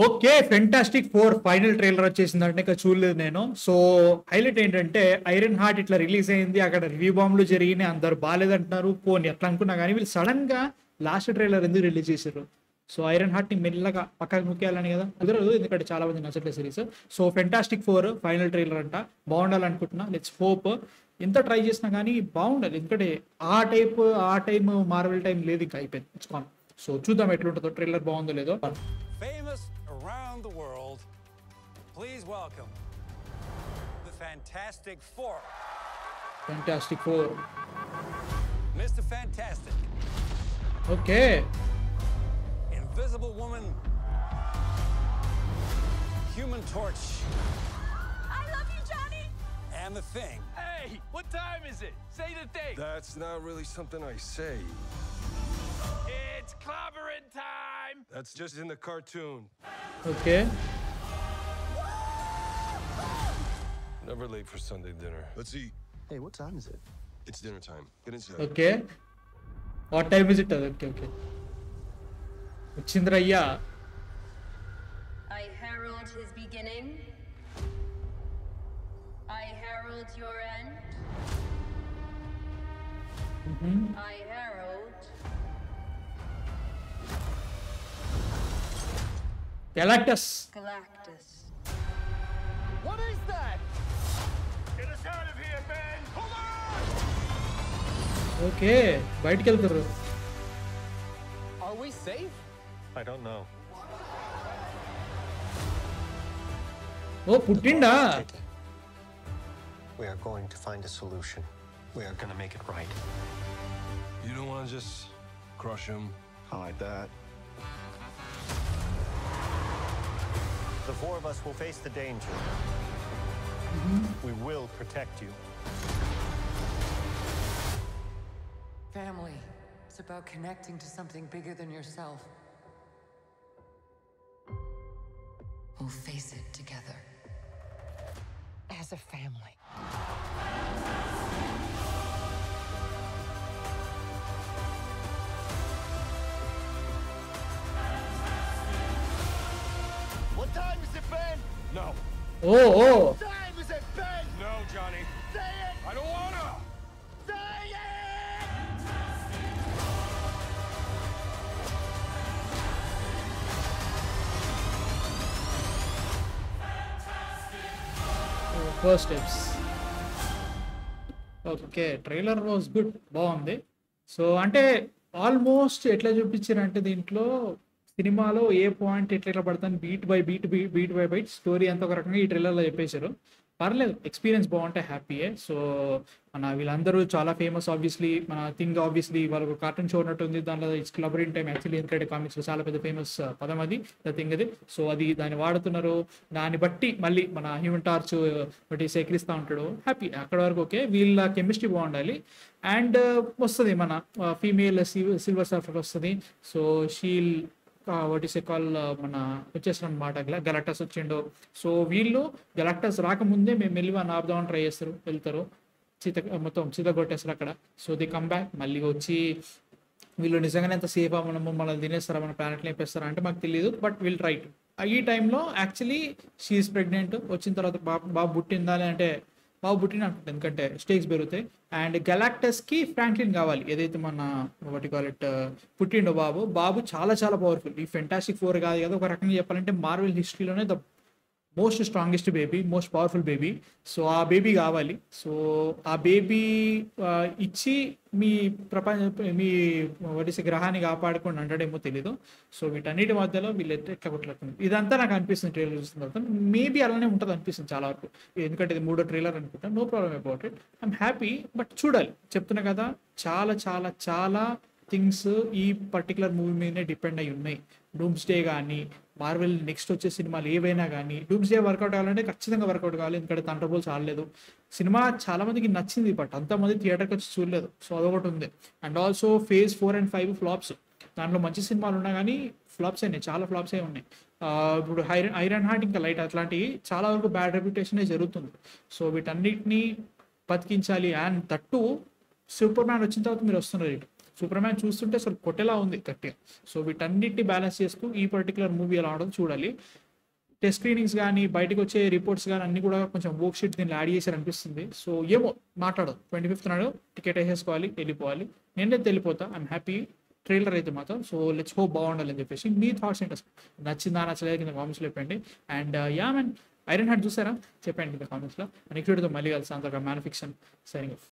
Okay, fantastic four final trailer వచ్చేసిందంటే ఇంకా చూడలేదు నేను. సో హైలైట్ ఏంటంటే ఐరన్ హార్ట్ ఇట్లా రిలీజ్ అయింది, అక్కడ రివ్యూ బాంబులు జరిగినాయి, అందరు బాగాలేదంటున్నారు. పోనీ ఎట్లా అనుకున్నా కానీ వీళ్ళు సడన్ గా లాస్ట్ ట్రైలర్ ఎందుకు రిలీజ్ చేశారు? సో ఐరన్ హార్ట్ ని మెల్లగా పక్కకు ముక్కేయాలని కదా, కుదరదు ఎందుకంటే చాలా మంది నచ్చట్లేదు series. So fantastic four final trailer అంట, బాగుండాలనుకుంటున్నా. Let's hope. ఎంత ట్రై చేసినా కానీ బాగుండాలి, ఎందుకంటే ఆ టైం మార్వెల్ టైం లేదు, ఇంకా అయిపోయింది, ఇట్స్ కాన్. సో చూద్దాం ఎట్లుంటుందో, ట్రైలర్ బాగుందో లేదో. Famous around the world, please welcome the Fantastic Four. Fantastic Four. Mr. Fantastic. Okay. Invisible Woman. Human Torch. I love you, Johnny. And the Thing. Hey, what time is it? Say the thing. That's not really something I say. It's clobbering time. That's just in the cartoon. Okay. Never late for Sunday dinner. Let's eat. Hey, what time is it? It's dinner time. Get inside. Okay. What time is it? Okay. Chindraya. I herald his beginning. I herald your end. I herald Galactus. Galactus. What is that? Get us out of here, Ben. Hold on! Okay. బయటికి వెళ్తారు. Are we safe? I don't know. ఓ పుట్టిండా? We are going to find a solution. We are going to make it right. You don't want to just crush him? I like that. The four of us will face the danger. We will protect you. Family. It's about connecting to something bigger than yourself. We'll face it together. As a family. What time is it, Ben? No. Oh What time is it, Ben? No, Johnny. Say it! I don't wanna. Say it! First steps. Okay, trailer was good, బాగుంది. So అంటే almost ఎట్లా చూపించారంటే దీంట్లో సినిమాలో ఏ point ఎట్లా పడతాను beat by byte story అంత ఒక రకంగా ఈ ట్రైలర్లో చెప్పేశారు. పర్లేదు, ఎక్స్పీరియన్స్ బాగుంటే హ్యాపీయే. సో మన వీళ్ళందరూ చాలా ఫేమస్, ఆబ్వియస్లీ మన థింగ్, ఆబ్వియస్లీ వాళ్ళకు కార్టూన్ షో ఉన్నట్టుంది, దాంట్లో ఇట్స్ క్లబరింగ్ టైం యాక్చువల్లీ, ఎందుకంటే కామిక్స్లో చాలా పెద్ద ఫేమస్ పదం అది, ద థింగ్ అది. సో అది దాన్ని వాడుతున్నారు, దాన్ని బట్టి మళ్ళీ మన హ్యూమన్ టార్చ్ బట్టి సేకరిస్తూ ఉంటాడు, హ్యాపీ అక్కడ వరకు. ఓకే, వీళ్ళ కెమిస్ట్రీ బాగుండాలి. అండ్ వస్తుంది మన ఫీమేల్ సిల్వర్ సర్ఫర్ వస్తుంది. So she'll what is a call, మన వచ్చేసిన అనమాట గెలాక్టస్ వచ్చిండు. సో వీళ్ళు గెలాక్టస్ రాకముందే మేము వెళ్ళి వాళ్ళని ఆపుదామని ట్రై చేస్తారు, వెళ్తారు, మొత్తం చీత కొట్టేస్తారు అక్కడ. సో ది కమ్ బ్యాక్, మళ్ళీ వచ్చి వీళ్ళు నిజంగానే ఎంత సేఫా, మనల్ని తినేస్తారా, మన ప్లానెట్లు వేపేస్తారా అంటే మాకు తెలియదు, బట్ వీల్ రైట్. ఈ టైంలో యాక్చువల్లీ షీఈస్ ప్రెగ్నెంట్. వచ్చిన తర్వాత బాబు పుట్టిందా అంటే బాబు పుట్టిన అనుకుంటుంది, ఎందుకంటే స్టేక్స్ పెరుగుతాయి. అండ్ గెలాక్టస్కి ఫ్రాంక్లిన్ కావాలి, ఏదైతే మన వాటి కాల్ ఇట్ పుట్టిండో బాబు చాలా చాలా పవర్ఫుల్. ఈ ఫెంటాస్టిక్ ఫోర్ కాదు కదా, ఒక రకంగా చెప్పాలంటే మార్వెల్ హిస్టరీలోనే the most strongest baby, most powerful baby. So ఆ బేబీ కావాలి. సో ఆ బేబీ ఇచ్చి మీ మీ వడిసి గ్రహాన్ని కాపాడుకోండి అంటాడేమో తెలీదు. సో వీటన్నిటి మధ్యలో వీళ్ళు ఎట్లా కొట్లాడుతుంది, ఇదంతా నాకు అనిపిస్తుంది ట్రైలర్ చూసిన తర్వాత. మేబీ అలానే ఉంటుంది అనిపిస్తుంది చాలా వరకు, ఎందుకంటే ఇది 3వ ట్రైలర్ అనుకుంటా. No problem about it, I'm happy. But చూడాలి, చెప్తున్నా కదా, చాలా చాలా చాలా థింగ్స్ ఈ పర్టికులర్ మూవీ మీదనే డిపెండ్ అయి ఉన్నాయి. డూమ్స్డే కానీ మార్వెల్ నెక్స్ట్ వచ్చే సినిమాలు ఏవైనా కానీ డూమ్స్డే వర్కౌట్ కావాలంటే ఖచ్చితంగా వర్కౌట్ కావాలి, ఎందుకంటే థండర్బోల్ట్స్ ఆడలేదు. సినిమా చాలా మందికి నచ్చింది, బట్ అంతమంది థియేటర్కి వచ్చి చూడలేదు. సో అదొకటి ఉంది. And also phase 4 and 5 flops, దాంట్లో మంచి సినిమాలు ఉన్నా కానీ ఫ్లాప్స్ అయినాయి, చాలా ఫ్లాప్స్ అయి ఉన్నాయి. ఇప్పుడు ఐరన్ హార్ట్ ఇంకా లైట్ అట్లాంటివి చాలా వరకు బ్యాడ్ రెప్యుటేషన్ జరుగుతుంది. సో వీటన్నిటిని బతికించాలి. అండ్ తట్టు సూపర్ మ్యాన్ వచ్చిన తర్వాత మీరు వస్తున్నారు ఇటు సూపర్ మ్యాన్ చూస్తుంటే అసలు కొట్టేలా ఉంది గట్టిగా. సో వీటన్నిటిని బ్యాలెన్స్ చేస్తూ ఈ పర్టికులర్ మూవీ ఎలా ఆడదో చూడాలి. టెస్ట్ స్క్రీనింగ్స్ కానీ బయటకు వచ్చే రిపోర్ట్స్ కానీ అన్ని కూడా కొంచెం వర్క్ షీట్ దీన్ని యాడ్ చేశారు అనిపిస్తుంది. సో ఏమో మాట్లాడదు. 25th నాడు టికెట్ వేసేసుకోవాలి, వెళ్ళిపోవాలి. నేనైతే వెళ్ళిపోతా. I'm happy. ట్రైలర్ అయితే మాత్రం. సో లెట్స్ హోప్ బాగుండాలి అని చెప్పేసి. మీ థాట్స్ ఏంటి, నచ్చిందా నచ్చలేదు కింద కామెంట్స్లో చెప్పండి. And yeah man, iron heart చూసారా చెప్పండి కింద కామెంట్స్లో. నెక్స్ట్ వీడియోతో మళ్ళీ కలిసి అంతగా మ్యాన్ ఫిక్షన్ సైనింగ్ ఆఫ్.